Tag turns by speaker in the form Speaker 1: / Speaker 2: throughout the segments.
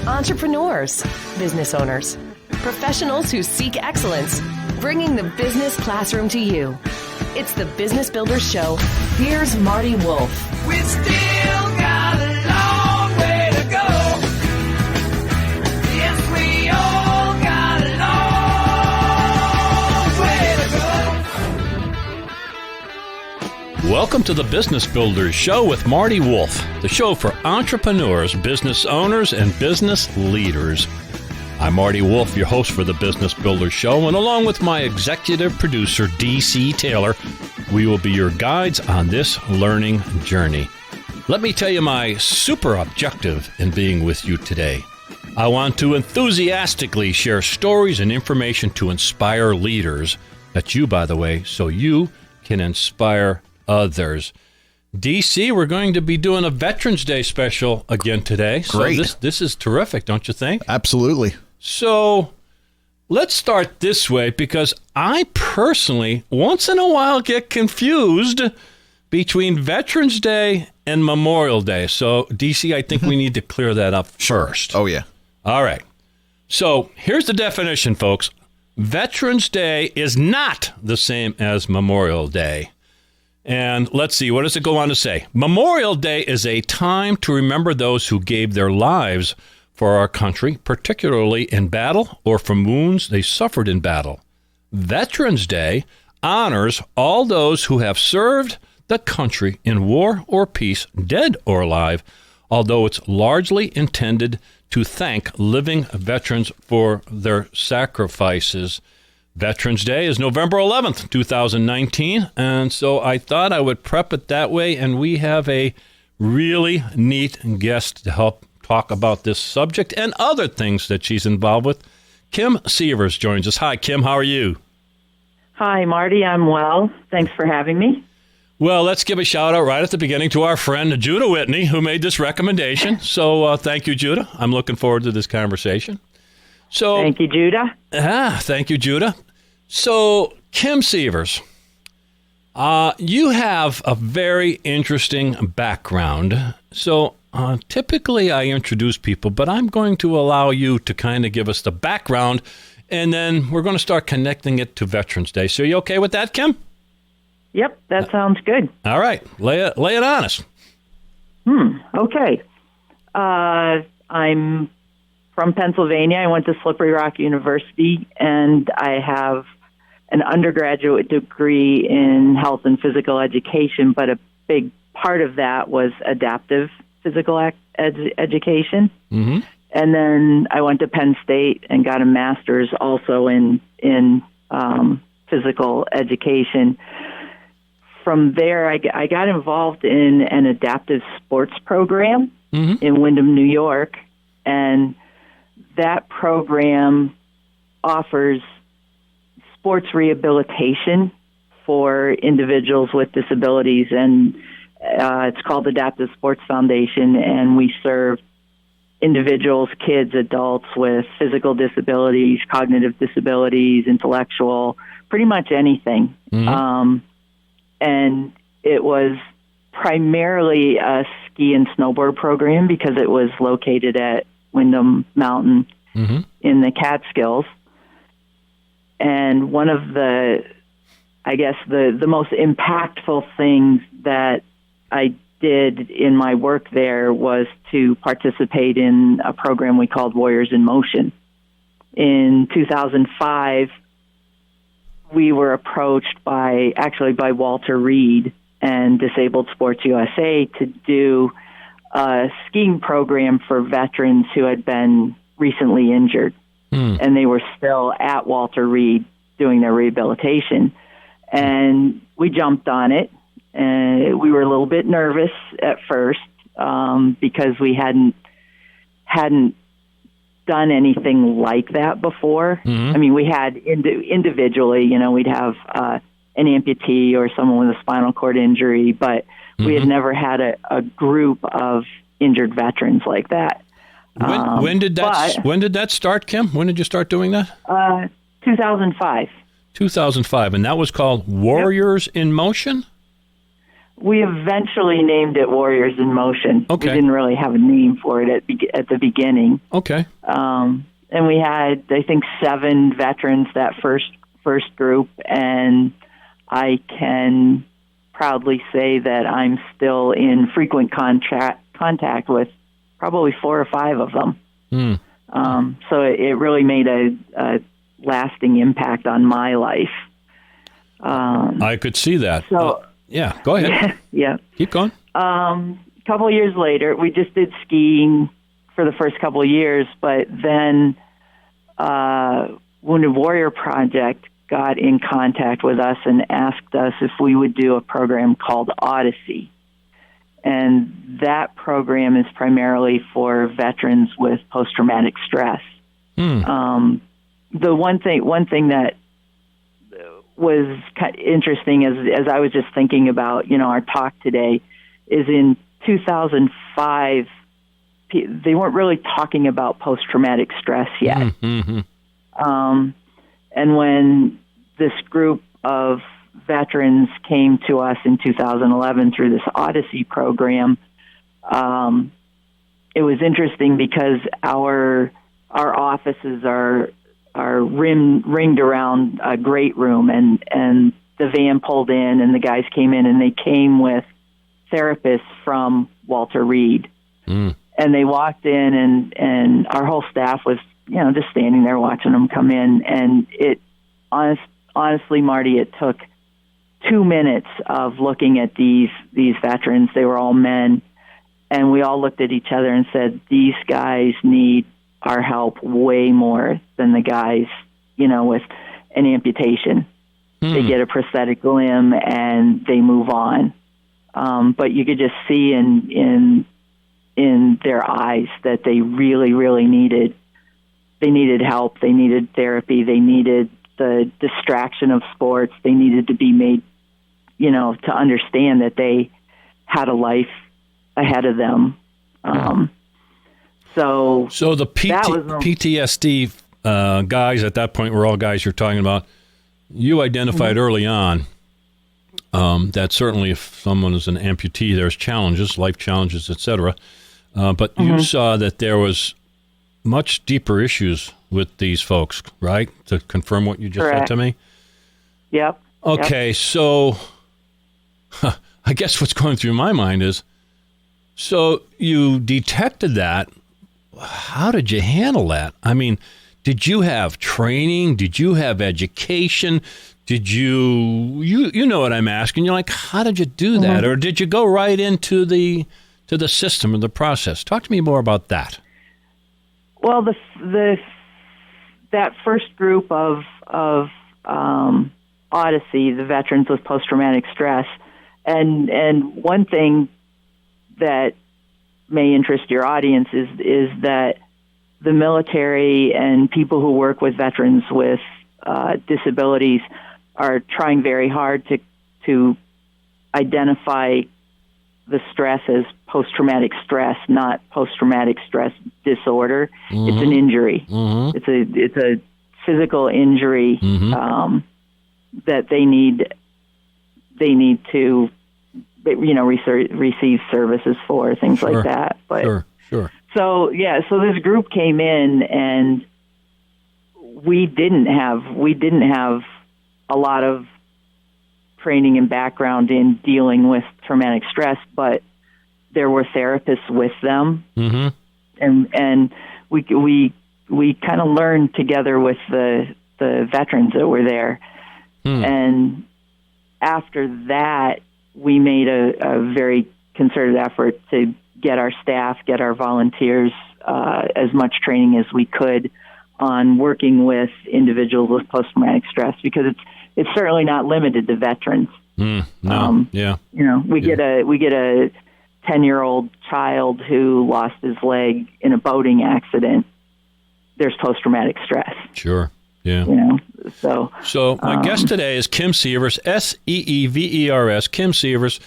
Speaker 1: Entrepreneurs, business owners, professionals who seek excellence, bringing the business classroom to you. It's the Business Builders Show. Here's Marty Wolf.
Speaker 2: We still got a long way to go. Yes, we all got a long way to go.
Speaker 3: Welcome to the Business Builders Show with Marty Wolf, the show for entrepreneurs, business owners, and business leaders. I'm Marty Wolf, your host for the Business Builders Show, and along with my executive producer, D.C. Taylor, we will be your guides on this learning journey. Let me tell you my super objective in being with you today. I want to enthusiastically share stories and information to inspire leaders. That's you, by the way, so you can inspire others. DC, we're going to be doing a Veterans Day special again today.
Speaker 4: Great.
Speaker 3: So this is terrific, don't you think?
Speaker 4: Absolutely.
Speaker 3: So let's start this way, because I personally, once in a while, get confused between Veterans Day and Memorial Day. So, DC, I think we need to clear that up first.
Speaker 4: Oh, yeah.
Speaker 3: All right. So here's the definition, folks. Veterans Day is not the same as Memorial Day. And let's see, what does it go on to say? Memorial Day is a time to remember those who gave their lives for our country, particularly in battle or from wounds they suffered in battle. Veterans Day honors all those who have served the country in war or peace, dead or alive, although it's largely intended to thank living veterans for their sacrifices. Veterans Day is November 11th, 2019, and so I thought I would prep it that way, and we have a really neat guest to help talk about this subject and other things that she's involved with. Kim Seevers joins us. Hi, Kim. How are you?
Speaker 5: Hi, Marty. I'm well. Thanks for having me.
Speaker 3: Well, let's give a shout out right at the beginning to our friend Judah Whitney, who made this recommendation. So thank you, Judah. I'm looking forward to this conversation. So
Speaker 5: thank you, Judah.
Speaker 3: Thank you, Judah. So, Kim Seevers, you have a very interesting background. So, typically I introduce people, but I'm going to allow you to kind of give us the background, and then we're going to start connecting it to Veterans Day. So, are you okay with that, Kim?
Speaker 5: Yep, that sounds good.
Speaker 3: All right, lay it on us.
Speaker 5: Okay. I'm from Pennsylvania. I went to Slippery Rock University, and I have an undergraduate degree in health and physical education, but a big part of that was adaptive physical education. Mm-hmm. And then I went to Penn State and got a master's also in physical education. From there, I got involved in an adaptive sports program in Windham, New York, and that program offers sports rehabilitation for individuals with disabilities, and it's called Adaptive Sports Foundation, and we serve individuals, kids, adults with physical disabilities, cognitive disabilities, intellectual, pretty much anything. And it was primarily a ski and snowboard program because it was located at Windham Mountain in the Catskills. And one of the most impactful things that I did in my work there was to participate in a program we called Warriors in Motion. In 2005, we were approached by Walter Reed and Disabled Sports USA to do a skiing program for veterans who had been recently injured. And they were still at Walter Reed doing their rehabilitation. And we jumped on it. And we were a little bit nervous at first because we hadn't done anything like that before. I mean, we had individually, we'd have an amputee or someone with a spinal cord injury, but we had never had a group of injured veterans like that.
Speaker 3: When did that start, Kim? When did you start doing that?
Speaker 5: 2005.
Speaker 3: 2005, and that was called Warriors in Motion?
Speaker 5: We eventually named it Warriors in Motion.
Speaker 3: Okay.
Speaker 5: We didn't really have a name for it at the beginning.
Speaker 3: Okay.
Speaker 5: And we had, I think, 7 veterans that first group, and I can proudly say that I'm still in frequent contact with probably 4 or 5 of them. So it really made a lasting impact on my life.
Speaker 3: I could see that.
Speaker 5: So
Speaker 3: yeah, go ahead.
Speaker 5: Yeah.
Speaker 3: Keep going.
Speaker 5: A couple of years later, we just did skiing for the first couple of years, but then Wounded Warrior Project got in contact with us and asked us if we would do a program called Odyssey. And that program is primarily for veterans with post-traumatic stress. The one thing that was kind of interesting as I was just thinking about, our talk today, is in 2005, they weren't really talking about post-traumatic stress yet. And when this group of veterans came to us in 2011 through this Odyssey program, it was interesting because our offices are ringed around a great room, and the van pulled in, and the guys came in, and they came with therapists from Walter Reed. And they walked in, and our whole staff was, just standing there watching them come in. And honestly, Marty, it took 2 minutes of looking at these veterans. They were all men, and we all looked at each other and said, these guys need our help way more than the guys, with an amputation. They get a prosthetic limb and they move on. But you could just see in their eyes that they really, really needed help. They needed therapy. They needed the distraction of sports. They needed to be made, to understand that they had a life ahead of them. So
Speaker 3: the PTSD guys at that point were all guys you're talking about. You identified early on that certainly if someone is an amputee, there's challenges, life challenges, etc. But you saw that there was much deeper issues with these folks, right? To confirm what you just said to me?
Speaker 5: Yep.
Speaker 3: Okay, so I guess what's going through my mind is, so you detected that. How did you handle that? I mean, did you have training? Did you have education? Did you know what I'm asking? You're like, how did you do that? Or did you go right into the system or the process? Talk to me more about that.
Speaker 5: Well, that first group of Odyssey, the veterans with post-traumatic stress, and one thing that may interest your audience is that the military and people who work with veterans with disabilities are trying very hard to identify the stress as post-traumatic stress, not post-traumatic stress disorder. It's an injury. It's a physical injury that they need to receive services for, things like that. But
Speaker 3: sure.
Speaker 5: So this group came in, and we didn't have a lot of training and background in dealing with traumatic stress, but there were therapists with them, and we kind of learned together with the veterans that were there, and after that, we made a very concerted effort to get our staff, get our volunteers as much training as we could on working with individuals with post-traumatic stress, because it's certainly not limited to veterans.
Speaker 3: We get
Speaker 5: a 10-year-old child who lost his leg in a boating accident. There's post-traumatic stress.
Speaker 3: Sure. Yeah.
Speaker 5: So
Speaker 3: my guest today is Kim Seevers, Seevers. Kim Seevers.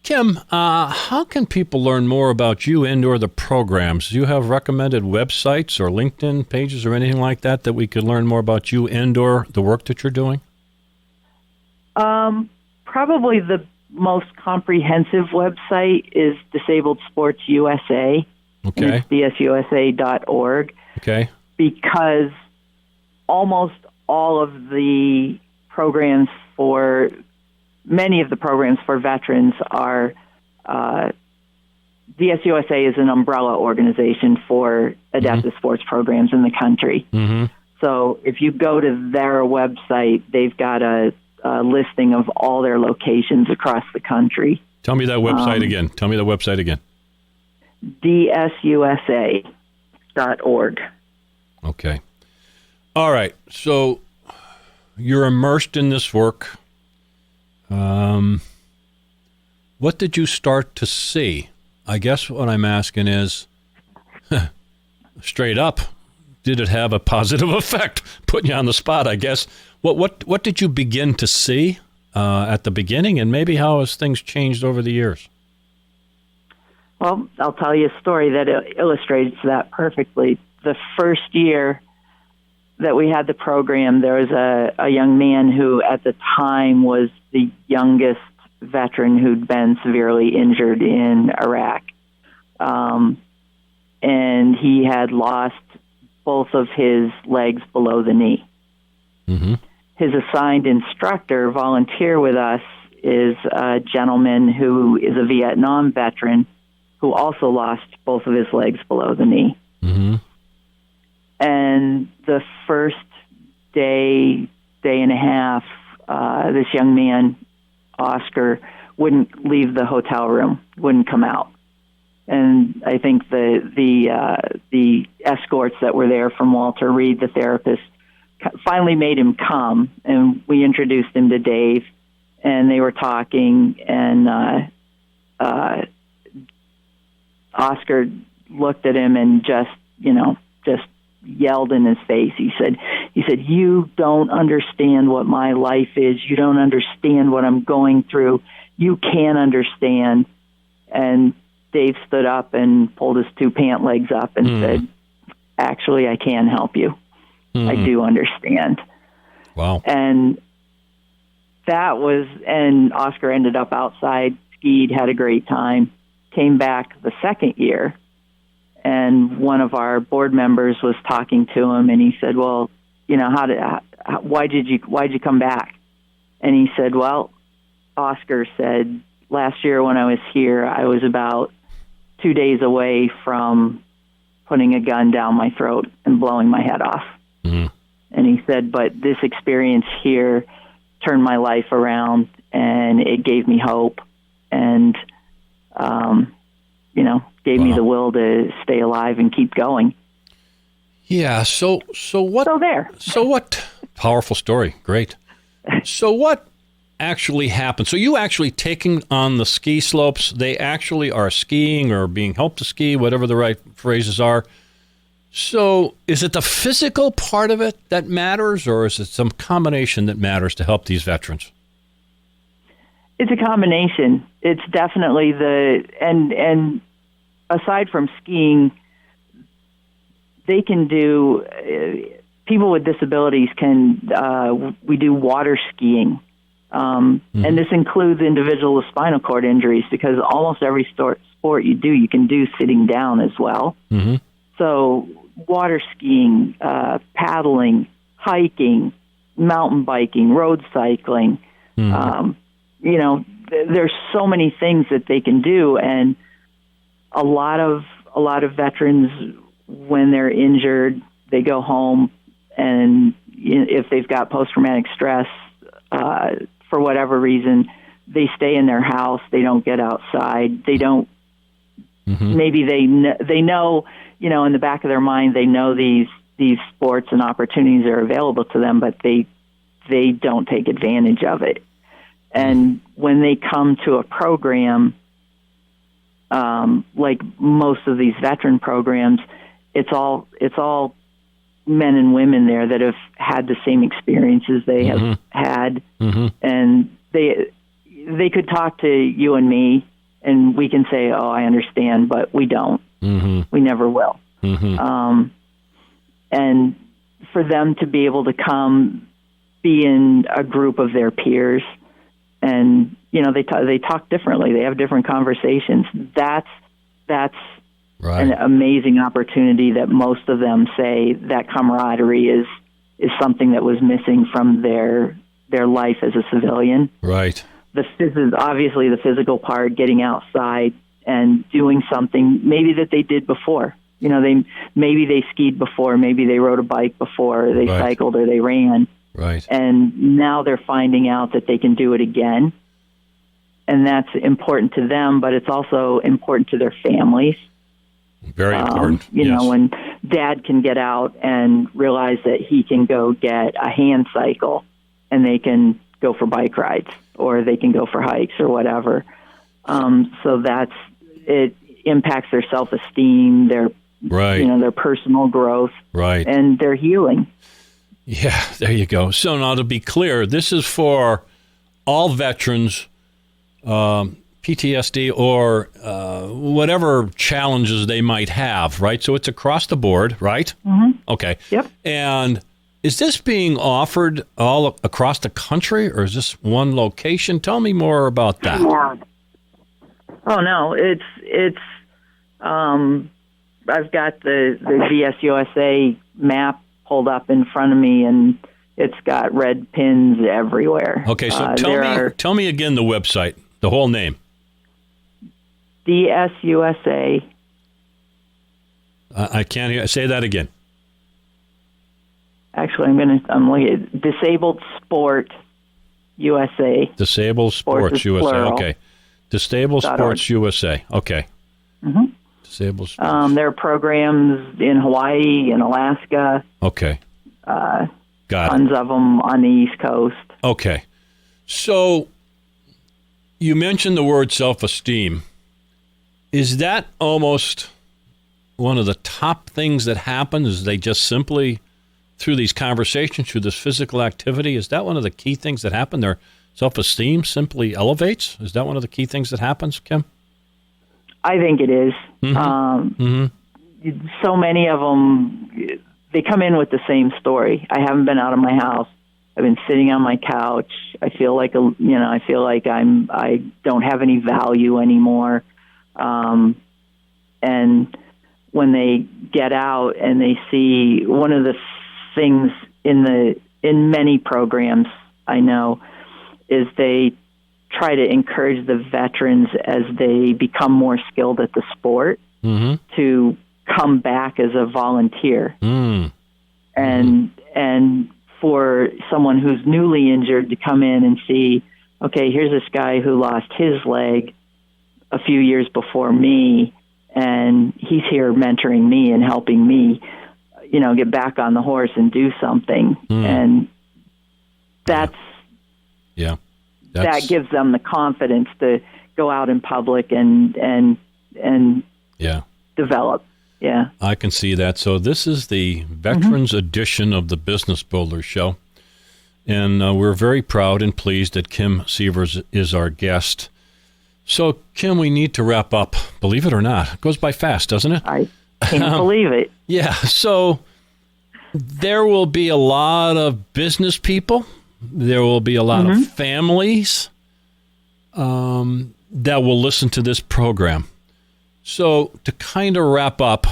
Speaker 3: Kim, how can people learn more about you and/or the programs? Do you have recommended websites or LinkedIn pages or anything like that we could learn more about you and/or the work that you're doing?
Speaker 5: Probably the most comprehensive website is Disabled Sports USA.
Speaker 3: Okay.
Speaker 5: And it's dsusa.org.
Speaker 3: Okay.
Speaker 5: Because almost all of the programs many of the programs for veterans are, DSUSA is an umbrella organization for adaptive sports programs in the country.
Speaker 3: Mm-hmm.
Speaker 5: So if you go to their website, they've got a listing of all their locations across the country.
Speaker 3: Tell me that website again. Tell me the website again.
Speaker 5: dsusa.org.
Speaker 3: Okay. All right. So you're immersed in this work. What did you start to see? I guess what I'm asking is, straight up, did it have a positive effect? Putting you on the spot, I guess. What did you begin to see at the beginning, and maybe how has things changed over the years?
Speaker 5: Well, I'll tell you a story that illustrates that perfectly. The first year that we had the program, there was a young man who at the time was the youngest veteran who'd been severely injured in Iraq. And he had lost both of his legs below the knee.
Speaker 3: Mm-hmm.
Speaker 5: His assigned instructor, volunteer with us, is a gentleman who is a Vietnam veteran who also lost both of his legs below the knee.
Speaker 3: Mm-hmm.
Speaker 5: And the first day and a half, this young man, Oscar, wouldn't leave the hotel room, wouldn't come out. And I think the escorts that were there from Walter Reed, the therapist, finally made him come, and we introduced him to Dave, and they were talking, and Oscar looked at him and just yelled in his face. He said, "You don't understand what my life is. You don't understand what I'm going through. You can't understand." And Dave stood up and pulled his two pant legs up and said, "Actually, I can help you. I do understand."
Speaker 3: Wow.
Speaker 5: And and Oscar ended up outside, skied, had a great time, came back the second year. And one of our board members was talking to him, and he said, "Well, why did you come back?" And he said, "Well," Oscar said, "last year when I was here, I was about 2 days away from putting a gun down my throat and blowing my head off."
Speaker 3: Mm-hmm.
Speaker 5: And he said, "But this experience here turned my life around, and it gave me hope, and gave me the will to stay alive and keep going."
Speaker 3: Yeah. So what?
Speaker 5: So there.
Speaker 3: So what? Powerful story. Great. So what actually happened? So you actually taking on the ski slopes? They actually are skiing or being helped to ski, whatever the right phrases are. So is it the physical part of it that matters, or is it some combination that matters to help these veterans?
Speaker 5: It's a combination. It's definitely and aside from skiing, they can do, people with disabilities we do water skiing. And this includes individuals with spinal cord injuries, because almost every sport you do, you can do sitting down as well.
Speaker 3: Mm-hmm.
Speaker 5: So water skiing, paddling, hiking, mountain biking, road cycling, there's so many things that they can do. And a lot of veterans, when they're injured, they go home, and if they've got post-traumatic stress, for whatever reason, they stay in their house. They don't get outside. They don't. Mm-hmm. Maybe they know, in the back of their mind, they know these sports and opportunities are available to them, but they don't take advantage of it. And when they come to a program, like most of these veteran programs, it's all men and women there that have had the same experiences they have had, and they could talk to you and me, and we can say, "Oh, I understand," but we don't. We never will. And for them to be able to come, be in a group of their peers, and they talk differently. They have different conversations. That's
Speaker 3: Right.
Speaker 5: an amazing opportunity that most of them say that camaraderie is something that was missing from their life as a civilian.
Speaker 3: Right.
Speaker 5: Obviously the physical part, getting outside and doing something maybe that they did before. Maybe they skied before, maybe they rode a bike before, or they
Speaker 3: Right.
Speaker 5: cycled or they ran.
Speaker 3: Right.
Speaker 5: And now they're finding out that they can do it again. And that's important to them, but it's also important to their families.
Speaker 3: Very important.
Speaker 5: You
Speaker 3: Yes.
Speaker 5: know, when dad can get out and realize that he can go get a hand cycle and they can go for bike rides or they can go for hikes or whatever. So it impacts their self-esteem, their
Speaker 3: Right.
Speaker 5: their personal growth,
Speaker 3: Right.
Speaker 5: and their healing.
Speaker 3: Yeah, there you go. So now to be clear, this is for all veterans, PTSD or whatever challenges they might have, right? So it's across the board, right? Mm-hmm. Okay.
Speaker 5: Yep.
Speaker 3: And is this being offered all across the country, or is this one location? Tell me more about that.
Speaker 5: Oh no, it's I've got the VSUSA map pulled up in front of me, and it's got red pins everywhere.
Speaker 3: Okay, so tell me again the website, the whole name.
Speaker 5: DSUSA.
Speaker 3: I can't hear. Say that again.
Speaker 5: Actually, I'm looking at Disabled Sport USA.
Speaker 3: Disabled Sports USA.
Speaker 5: Plural.
Speaker 3: Okay. Disabled Sports USA. Okay.
Speaker 5: Mm-hmm.
Speaker 3: Disabled Sports.
Speaker 5: There are programs in Hawaii and Alaska.
Speaker 3: Okay. Got
Speaker 5: Tons of them on the East Coast.
Speaker 3: Okay. So you mentioned the word self-esteem. Is that almost one of the top things that happens? Is they just simply, through these conversations, through this physical activity, is that one of the key things that happen? Their self-esteem simply elevates? Is that one of the key things that happens, Kim?
Speaker 5: I think it is. So many of them, they come in with the same story. I haven't been out of my house. I've been sitting on my couch. I feel like I don't have any value anymore. And when they get out and they see, one of the things in many programs I know is they try to encourage the veterans as they become more skilled at the sport to come back as a volunteer. And for someone who's newly injured to come in and see, okay, here's this guy who lost his leg a few years before me, and he's here mentoring me and helping me, get back on the horse and do something. And that gives them the confidence to go out in public and develop. Yeah.
Speaker 3: I can see that. So this is the Veterans edition of the Business Builder Show. And we're very proud and pleased that Kim Seevers is our guest. So, Kim, we need to wrap up. Believe it or not. It goes by fast, doesn't it?
Speaker 5: I can't believe it.
Speaker 3: Yeah. So there will be a lot of business people. There will be a lot of families that will listen to this program. So to kind of wrap up,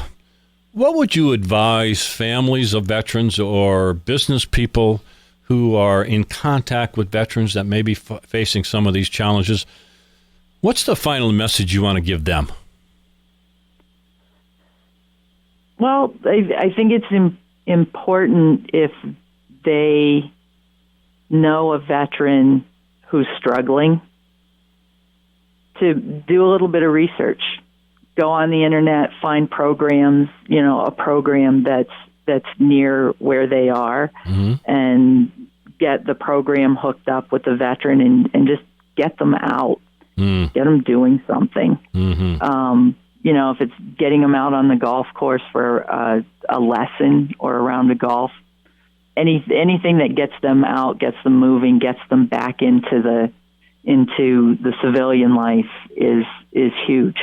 Speaker 3: what would you advise families of veterans or business people who are in contact with veterans that may be facing some of these challenges? What's the final message you want to give them?
Speaker 5: Well, I think it's important if they know a veteran who's struggling to do a little bit of research. Go on the internet, find programs, a program that's near where they are, and get the program hooked up with the veteran and just get them out, get them doing something. If it's getting them out on the golf course for a lesson or a round of golf, anything that gets them out, gets them moving, gets them back into the civilian life is huge.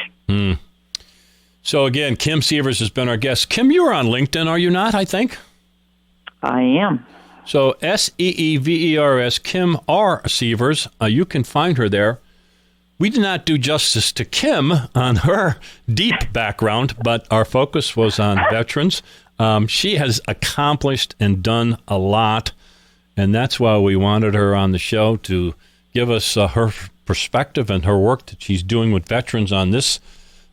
Speaker 3: So again, Kim Seevers has been our guest. Kim, you're on LinkedIn, are you not, I think?
Speaker 5: I am.
Speaker 3: So Seevers, Kim R. Seevers. You can find her there. We did not do justice to Kim on her deep background, but our focus was on veterans. She has accomplished and done a lot, and that's why we wanted her on the show to give us her perspective and her work that she's doing with veterans on this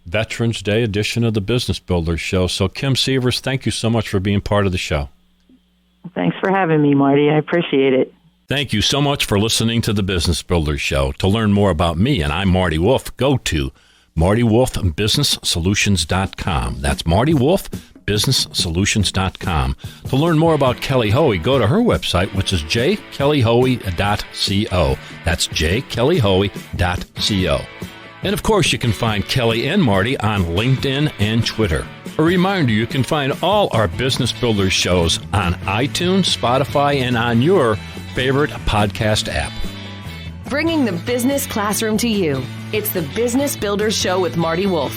Speaker 3: Veterans Day edition of the Business Builders Show. So, Kim Seevers, thank you so much for being part of the show.
Speaker 5: Thanks for having me, Marty. I appreciate it.
Speaker 3: Thank you so much for listening to the Business Builders Show. To learn more about me, and I'm Marty Wolf, go to MartyWolfBusinessSolutions.com. That's MartyWolfBusinessSolutions.com. To learn more about Kelly Hoey, go to her website, which is jkellyhoey.co. That's jkellyhoey.co. And of course, you can find Kelly and Marty on LinkedIn and Twitter. A reminder, you can find all our Business Builders shows on iTunes, Spotify, and on your favorite podcast app.
Speaker 1: Bringing the business classroom to you. It's the Business Builders Show with Marty Wolf.